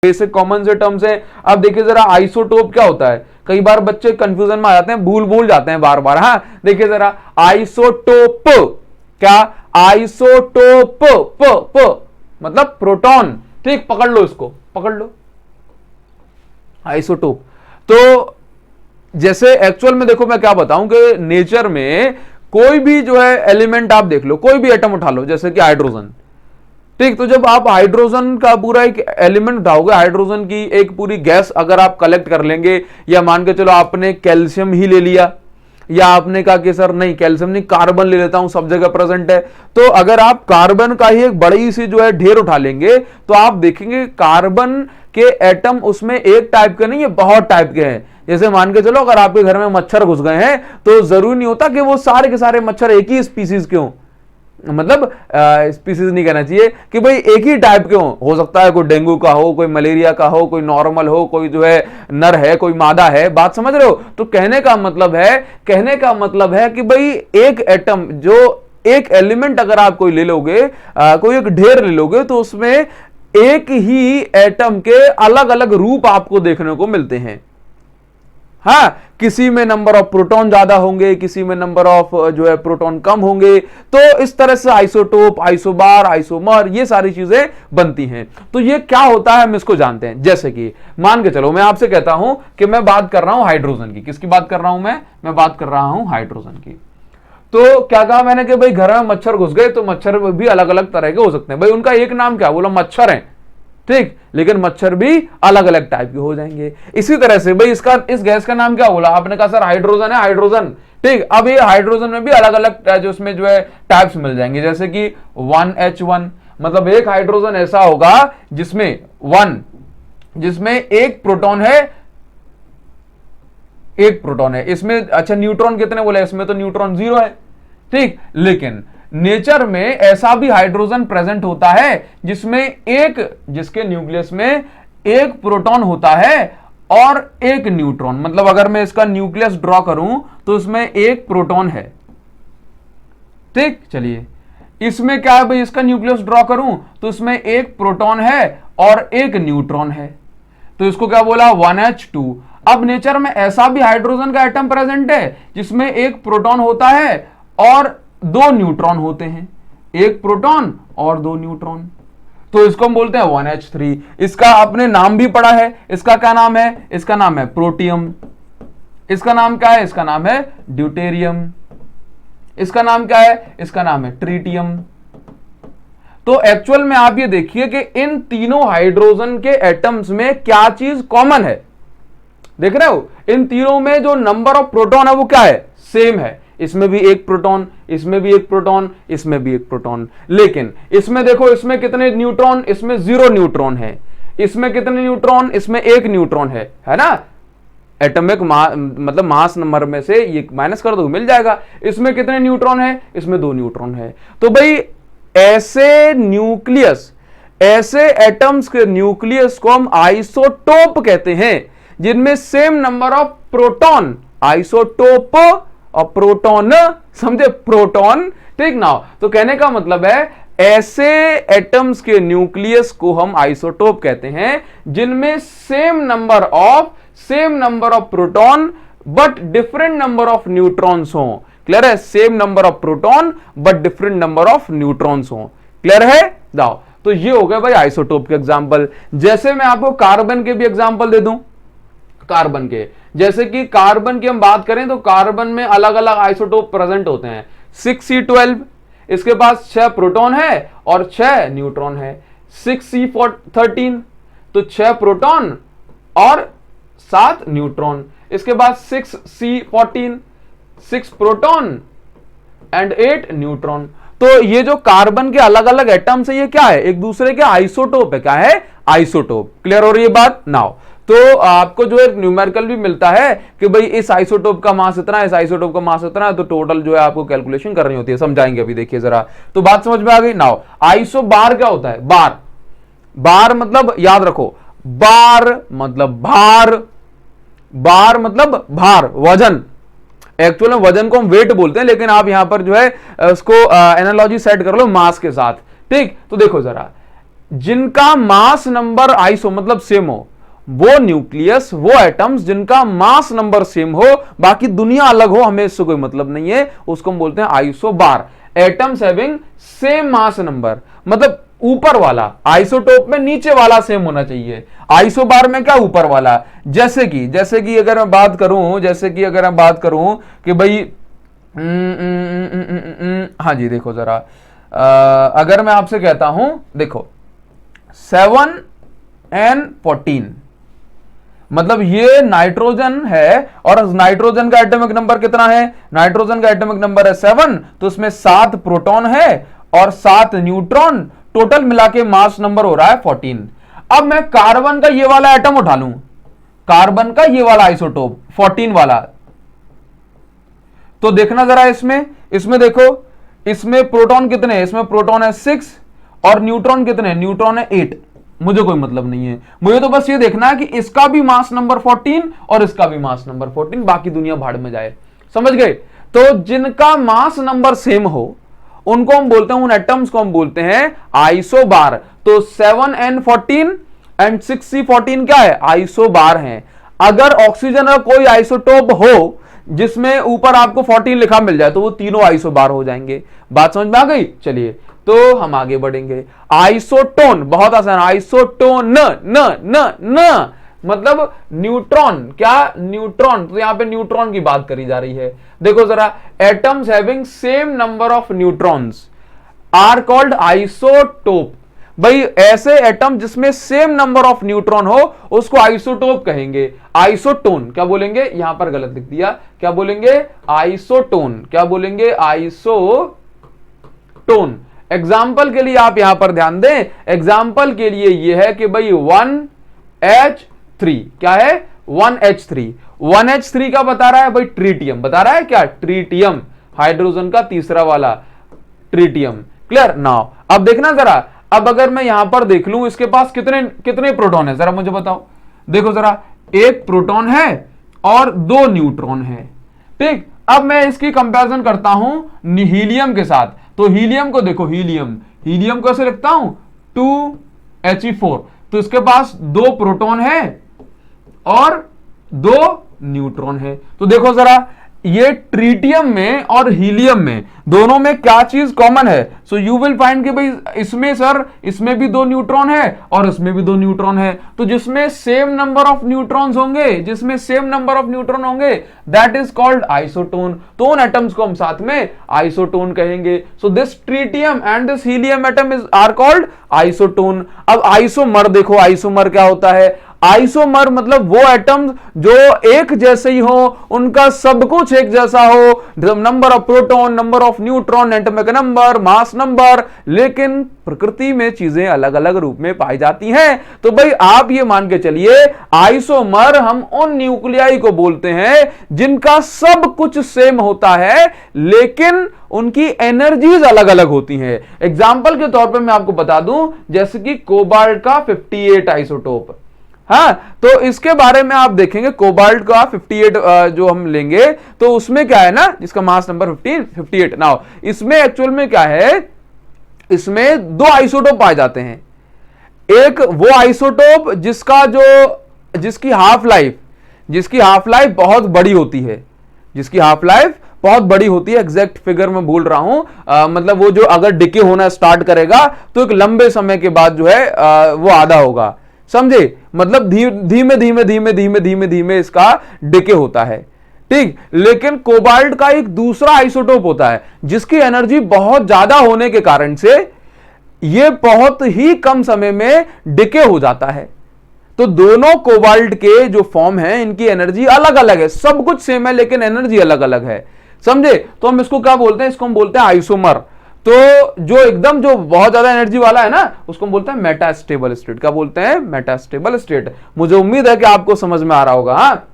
Basic common से terms है। अब देखिए जरा आइसोटोप क्या होता है, कई बार बच्चे कंफ्यूजन में आ जाते हैं, भूल जाते हैं बार बार। हाँ देखिए जरा आइसोटोप, क्या आइसोटोप, प मतलब प्रोटॉन, ठीक, पकड़ लो इसको, पकड़ लो आइसोटोप। तो जैसे एक्चुअल में देखो मैं क्या बताऊं कि नेचर में कोई भी जो है एलिमेंट आप देख लो, कोई भी एटम उठा लो, जैसे कि हाइड्रोजन, ठीक, तो जब आप हाइड्रोजन का पूरा एक एलिमेंट उठाओगे, हाइड्रोजन की एक पूरी गैस अगर आप कलेक्ट कर लेंगे, या मान के चलो आपने कैल्शियम ही ले लिया, या आपने कहा कि सर नहीं कैल्शियम नहीं कार्बन ले लेता हूं, सब जगह प्रेजेंट है, तो अगर आप कार्बन का ही एक बड़ी सी जो है ढेर उठा लेंगे, तो आप देखेंगे कार्बन के एटम उसमें एक टाइप के नहीं है, बहुत टाइप के हैं। जैसे मान के चलो अगर आपके घर में मच्छर घुस गए हैं, तो जरूरी नहीं होता कि वो सारे के सारे मच्छर एक ही स्पीसीज के हों, मतलब स्पीसीज नहीं कहना चाहिए कि भाई एक ही टाइप के हो सकता है कोई डेंगू का हो, कोई मलेरिया का हो, कोई नॉर्मल हो, कोई जो है नर है, कोई मादा है, बात समझ रहे हो। तो कहने का मतलब है कि भाई एक एटम, जो एक एलिमेंट अगर आप कोई ले लोगे, कोई एक ढेर ले लोगे, तो उसमें एक ही एटम के अलग अलग रूप आपको देखने को मिलते हैं। हाँ, किसी में नंबर ऑफ प्रोटॉन ज्यादा होंगे, किसी में नंबर ऑफ जो है प्रोटॉन कम होंगे, तो इस तरह से आइसोटोप, आइसोबार, आइसोमर, ये सारी चीजें बनती हैं। तो ये क्या होता है हम इसको जानते हैं। जैसे कि मान के चलो मैं आपसे कहता हूं कि मैं बात कर रहा हूं हाइड्रोजन की, किसकी बात कर रहा हूं मैं बात कर रहा हूं हाइड्रोजन की। तो क्या कहा मैंने कि भाई घर में मच्छर घुस गए, तो मच्छर भी अलग अलग तरह के हो सकते हैं, भाई उनका एक नाम क्या, बोला मच्छर है, ठीक, लेकिन मच्छर भी अलग अलग टाइप के हो जाएंगे। इसी तरह से भाई इस गैस का नाम क्या बोला आपने, कहा सर हाइड्रोजन है, हाइड्रोजन, ठीक, अब ये हाइड्रोजन में भी अलग अलग जो उसमें जो है टाइप्स मिल जाएंगे, जैसे कि 1H1, मतलब एक हाइड्रोजन ऐसा होगा जिसमें एक प्रोटॉन है, इसमें अच्छा न्यूट्रॉन कितने बोले, इसमें तो न्यूट्रॉन 0 है, ठीक, लेकिन नेचर में ऐसा भी हाइड्रोजन प्रेजेंट होता है जिसके न्यूक्लियस में एक प्रोटॉन होता है और एक न्यूट्रॉन, मतलब अगर मैं इसका न्यूक्लियस ड्रॉ करूं तो इसमें एक प्रोटॉन है, ठीक, चलिए इसमें क्या है भाई, इसका न्यूक्लियस ड्रॉ करूं तो इसमें एक प्रोटॉन है और एक न्यूट्रॉन है, तो इसको क्या बोला 1H2। अब नेचर में ऐसा भी हाइड्रोजन का एटम प्रेजेंट है जिसमें एक प्रोटॉन होता है और 2 न्यूट्रॉन होते हैं, एक प्रोटॉन और 2 न्यूट्रॉन, तो इसको हम बोलते हैं 1H3। इसका आपने नाम भी पढ़ा है, इसका क्या नाम है, इसका नाम है प्रोटियम, इसका नाम क्या है, इसका नाम है ड्यूटेरियम, इसका नाम क्या है, इसका नाम है ट्रीटियम। तो एक्चुअल में आप ये देखिए कि इन तीनों हाइड्रोजन के एटम्स में क्या चीज कॉमन है, देख रहे हो, इन तीनों में जो नंबर ऑफ प्रोटॉन है वो क्या है, सेम है, इसमें भी एक प्रोटॉन, इसमें भी एक प्रोटॉन, इसमें भी एक प्रोटॉन, लेकिन इसमें देखो इसमें कितने न्यूट्रॉन, इसमें 0 न्यूट्रॉन है, इसमें कितने न्यूट्रॉन, इसमें 1 न्यूट्रॉन है ना, एटॉमिक मतलब मास नंबर में से ये माइनस कर दो मिल जाएगा। इसमें कितने न्यूट्रॉन है, इसमें 2 न्यूट्रॉन है। तो भाई ऐसे एटम्स के न्यूक्लियस को हम आइसोटोप कहते हैं, जिनमें same number of proton, isotope और प्रोटॉन, समझे, प्रोटॉन, ठीक ना। तो कहने का मतलब है ऐसे एटम्स के न्यूक्लियस को हम आइसोटोप कहते हैं जिनमें same number of proton but different number of neutrons हो। क्लियर है, same number of proton but different number of neutrons हो। क्लियर है, जाओ, तो ये हो गए भाई आइसोटोप के एग्जांपल। जैसे मैं आपको कार्बन के भी एग्जांपल दे दूं, कार्बन के, जैसे कि कार्बन की हम बात करें तो कार्बन में अलग अलग आइसोटोप प्रेजेंट होते हैं। 6C12, इसके पास 6 प्रोटॉन है और 6 न्यूट्रॉन है। 6C13, तो 6 प्रोटॉन और 7 न्यूट्रॉन। इसके बाद 6C14, 6 प्रोटॉन एंड 8 न्यूट्रॉन। तो ये जो कार्बन के अलग अलग एटम्स है, ये क्या है, एक दूसरे के आइसोटोप है। क्या है, आइसोटोप। क्लियर हो रही है बात। नाउ तो आपको जो है न्यूमेरिकल भी मिलता है कि भाई इस आइसोटोप का मास इतना है, इस आइसोटोप का मास इतना है, तो टोटल जो है आपको कैलकुलेशन करनी होती है। समझाएंगे अभी, देखिए जरा, तो बात समझ में आ गई। नाउ आइसोबार क्या होता है, बार मतलब याद रखो, बार मतलब मतलब भार, वजन। एक्चुअल में वजन को हम वेट बोलते हैं, लेकिन आप यहां पर जो है उसको एनालॉजी सेट कर लो मास के साथ। ठीक, तो देखो जरा, जिनका मास नंबर आइसो मतलब सेम हो, वो न्यूक्लियस, वो एटम्स जिनका मास नंबर सेम हो, बाकी दुनिया अलग हो, हमें इससे कोई मतलब नहीं है, उसको हम बोलते हैं isobar. Atoms having same mass number, मतलब ऊपर वाला, आइसोटोप में नीचे वाला सेम होना चाहिए, आइसोबार में क्या ऊपर वाला। जैसे कि अगर मैं बात करूं कि भाई हाँ जी देखो जरा, अगर मैं आपसे कहता हूं, देखो 7n14, मतलब ये नाइट्रोजन है और नाइट्रोजन का एटॉमिक नंबर कितना है, नाइट्रोजन का एटॉमिक नंबर है 7, तो इसमें 7 प्रोटॉन है और 7 न्यूट्रॉन, टोटल मिला के मास नंबर हो रहा है 14। अब मैं कार्बन का ये वाला एटम उठा लूं, कार्बन का ये वाला आइसोटोप 14 वाला, तो देखना जरा इसमें देखो, इसमें प्रोटॉन कितने हैं, इसमें प्रोटॉन है 6 और न्यूट्रॉन कितने हैं, न्यूट्रॉन है 8। मुझे कोई मतलब नहीं है, मुझे तो बस ये देखना है कि इसका भी मास नंबर 14 और इसका भी मास नंबर 14, बाकी दुनिया भाड़ में जाए। समझ गए? तो जिनका मास नंबर सेम हो उनको हम बोलते हैं, उन एटम्स को हम बोलते हैं आइसोबार। तो 7n14 एंड 6c14 क्या है, आइसोबार हैं। अगर ऑक्सीजन का कोई आइसोटोप हो जिसमें ऊपर आपको 14 लिखा मिल जाए तो वो तीनों आइसोबार हो जाएंगे। बात समझ में आ गई? चलिए तो हम आगे बढ़ेंगे। आइसोटोन, बहुत आसान, आइसोटोन न मतलब न्यूट्रॉन, क्या न्यूट्रॉन, तो यहां पे न्यूट्रॉन की बात करी जा रही है। देखो जरा, atoms having same number of neutrons are called isotope. भाई ऐसे एटम जिसमें सेम नंबर ऑफ न्यूट्रॉन हो उसको आइसोटोप कहेंगे। आइसोटोन क्या बोलेंगे, यहां पर गलत लिख दिया, क्या बोलेंगे, आइसोटोन, क्या बोलेंगे, आइसोटोन। एग्जाम्पल के लिए आप यहां पर ध्यान दें, एग्जाम्पल के लिए यह है कि भाई 1H3 क्या है, 1H3, 1H3 का बता रहा है भाई, ट्रीटियम बता रहा है, क्या, ट्रीटियम, हाइड्रोजन का तीसरा वाला ट्रीटियम। Clear now? अब देखना जरा, अब अगर मैं यहां पर देख लूं इसके पास कितने कितने प्रोटॉन है, जरा मुझे बताओ। देखो जरा, एक प्रोटॉन है और 2 न्यूट्रॉन है। ठीक, अब मैं इसकी कंपैरिजन करता हूं हीलियम के साथ। तो हीलियम को देखो, हीलियम को ऐसे लिखता हूं 2He4, तो इसके पास 2 प्रोटॉन है और 2 न्यूट्रॉन है। तो देखो जरा, ये ट्रीटियम में और हीलियम में दोनों में क्या चीज कॉमन है, सो यू विल फाइंड कि भाई इसमें सर, इसमें भी 2 न्यूट्रॉन है और इसमें भी 2 न्यूट्रॉन है। तो जिसमें सेम नंबर ऑफ न्यूट्रॉन्स होंगे, जिसमें सेम नंबर ऑफ न्यूट्रॉन होंगे, दैट इज कॉल्ड आइसोटोन। तो उन एटम्स को हम साथ में आइसोटोन कहेंगे। So this tritium and this helium atom is are called isotone. अब आइसोमर देखो, आइसोमर क्या होता है, आइसोमर मतलब वो एटम्स जो एक जैसे ही हो, उनका सब कुछ एक जैसा हो, number of proton, number of neutron, atomic number, mass number, लेकिन प्रकृति में चीजें अलग अलग रूप में पाई जाती हैं। तो भाई आप ये मान के चलिए, आइसोमर हम उन न्यूक्लियाई को बोलते हैं जिनका सब कुछ सेम होता है लेकिन उनकी एनर्जीज अलग अलग होती हैं। एग्जाम्पल के तौर पर मैं आपको बता दूं, जैसे कि कोबाल्ट का 58 आइसोटोप, हाँ, तो इसके बारे में आप देखेंगे, कोबाल्ट का 58 जो हम लेंगे तो उसमें क्या है ना, जिसका मास नंबर 58 नाउ, इसमें एक्चुअल में क्या है, इसमें 2 आइसोटोप पाए जाते हैं। एक वो आइसोटोप जिसकी हाफ लाइफ बहुत बड़ी होती है, एग्जैक्ट फिगर में भूल रहा हूं, मतलब वो जो अगर डिके होना स्टार्ट करेगा तो एक लंबे समय के बाद जो है वो आधा होगा, समझे, मतलब धीमे धीमे इसका डिके होता है। ठीक, लेकिन कोबाल्ट का एक दूसरा आइसोटोप होता है जिसकी एनर्जी बहुत ज्यादा होने के कारण से यह बहुत ही कम समय में डिके हो जाता है। तो दोनों कोबाल्ट के जो फॉर्म हैं, इनकी एनर्जी अलग अलग है, सब कुछ सेम है लेकिन एनर्जी अलग अलग है, समझे। तो हम इसको क्या बोलते हैं, इसको हम बोलते हैं आइसोमर। तो जो बहुत ज्यादा एनर्जी वाला है ना, उसको हम बोलते हैं मेटास्टेबल स्टेट। क्या बोलते हैं, मेटास्टेबल स्टेट। मुझे उम्मीद है कि आपको समझ में आ रहा होगा। हाँ,